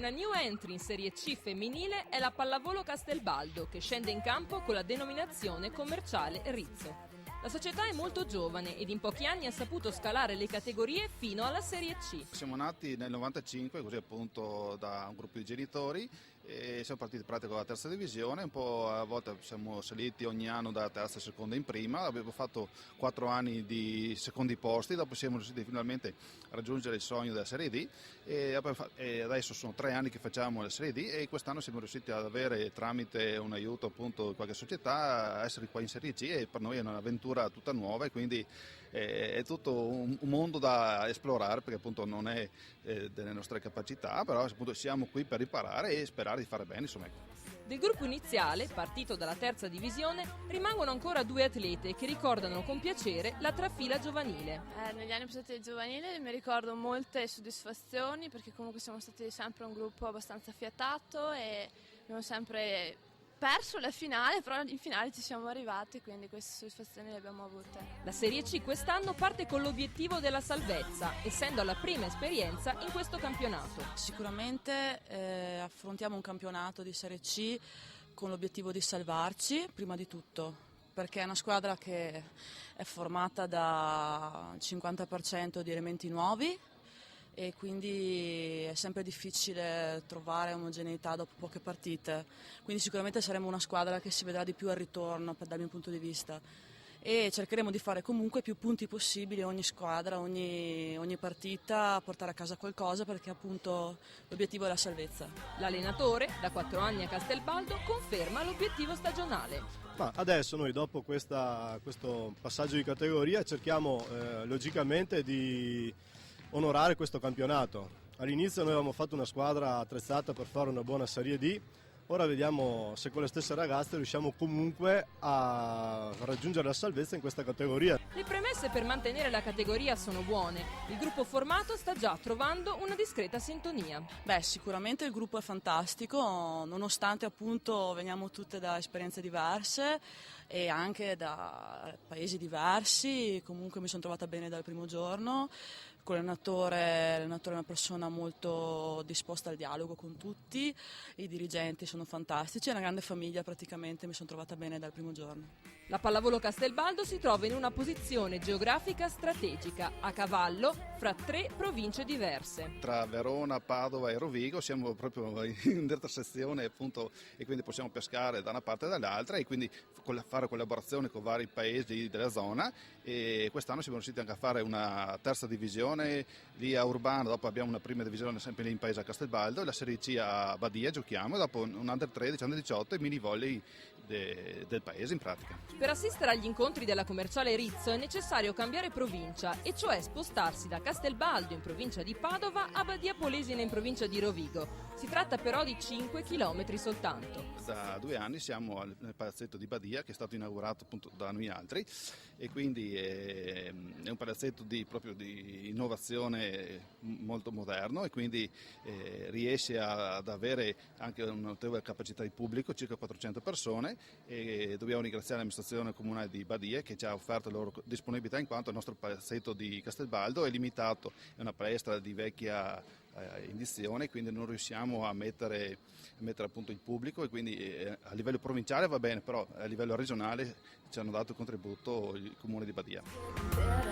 Una new entry in Serie C femminile è la Pallavolo Castelbaldo, che scende in campo con la denominazione commerciale Rizzo. La società è molto giovane ed in pochi anni ha saputo scalare le categorie fino alla Serie C. Siamo nati nel 95, così appunto da un gruppo di genitori, e siamo partiti in pratica con la terza divisione, un po' a volte siamo saliti ogni anno da terza a seconda in prima, abbiamo fatto 4 anni di secondi posti, dopo siamo riusciti finalmente a raggiungere il sogno della Serie D e adesso sono 3 anni che facciamo la Serie D e quest'anno siamo riusciti ad avere, tramite un aiuto appunto di qualche società, a essere qua in Serie C e per noi è un'avventura tutta nuova e quindi è tutto un mondo da esplorare, perché appunto non è delle nostre capacità, però appunto siamo qui per imparare e sperare di fare bene, insomma. Del gruppo iniziale, partito dalla terza divisione, rimangono ancora 2 atlete che ricordano con piacere la trafila giovanile. Negli anni passati del giovanile mi ricordo molte soddisfazioni, perché comunque siamo stati sempre un gruppo abbastanza affiatato e abbiamo sempre perso la finale, però in finale ci siamo arrivati, quindi queste soddisfazioni le abbiamo avute. La Serie C quest'anno parte con l'obiettivo della salvezza, essendo la prima esperienza in questo campionato. Sicuramente affrontiamo un campionato di Serie C con l'obiettivo di salvarci, prima di tutto, perché è una squadra che è formata da 50% di elementi nuovi, e quindi è sempre difficile trovare omogeneità dopo poche partite, quindi sicuramente saremo una squadra che si vedrà di più al ritorno dal mio punto di vista e cercheremo di fare comunque più punti possibili ogni squadra, ogni partita, portare a casa qualcosa, perché appunto l'obiettivo è la salvezza. L'allenatore, da 4 anni a Castelbaldo, conferma l'obiettivo stagionale. Ma adesso noi dopo questo passaggio di categoria cerchiamo logicamente di onorare questo campionato. All'inizio noi avevamo fatto una squadra attrezzata per fare una buona Serie D, ora vediamo se con le stesse ragazze riusciamo comunque a raggiungere la salvezza in questa categoria. Le premesse per mantenere la categoria sono buone, il gruppo formato sta già trovando una discreta sintonia. Sicuramente il gruppo è fantastico, nonostante appunto veniamo tutte da esperienze diverse e anche da paesi diversi, comunque mi sono trovata bene dal primo giorno. Con l'allenatore è una persona molto disposta al dialogo con tutti, i dirigenti sono fantastici, è una grande famiglia praticamente, mi sono trovata bene dal primo giorno. La Pallavolo Castelbaldo si trova in una posizione geografica strategica, a cavallo fra 3 province diverse. Tra Verona, Padova e Rovigo siamo proprio in intersezione appunto, e quindi possiamo pescare da una parte e dall'altra e quindi fare collaborazione con vari paesi della zona, e quest'anno siamo riusciti anche a fare una terza divisione lì a Urbano, dopo abbiamo una prima divisione sempre lì in paese a Castelbaldo e la Serie C a Badia giochiamo, e dopo un Under 13, Under 18 e mini volley del paese in pratica. Per assistere agli incontri della commerciale Rizzo è necessario cambiare provincia, e cioè spostarsi da Castelbaldo in provincia di Padova a Badia Polesine in provincia di Rovigo. Si tratta però di 5 chilometri soltanto. Da 2 anni siamo nel palazzetto di Badia, che è stato inaugurato appunto da noi altri, e quindi è un palazzetto proprio di innovazione molto moderno, e quindi riesce ad avere anche una notevole capacità di pubblico, circa 400 persone, e dobbiamo ringraziare l'amministrazione comunale di Badia che ci ha offerto la loro disponibilità, in quanto il nostro palazzetto di Castelbaldo è limitato, è una palestra di vecchia indizione, quindi non riusciamo a mettere appunto il pubblico, e quindi a livello provinciale va bene, però a livello regionale ci hanno dato il contributo il comune di Badia.